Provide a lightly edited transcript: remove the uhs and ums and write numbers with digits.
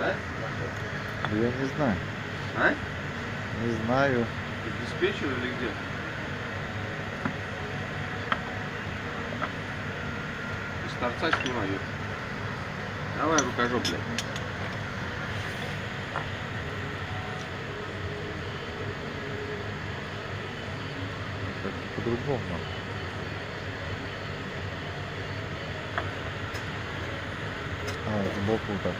Да? Я не знаю. А? Не знаю. Ты диспетчер или где? Из торца снимаю. Давай покажу, блядь. Как-то по-другому надо. А, сбоку так.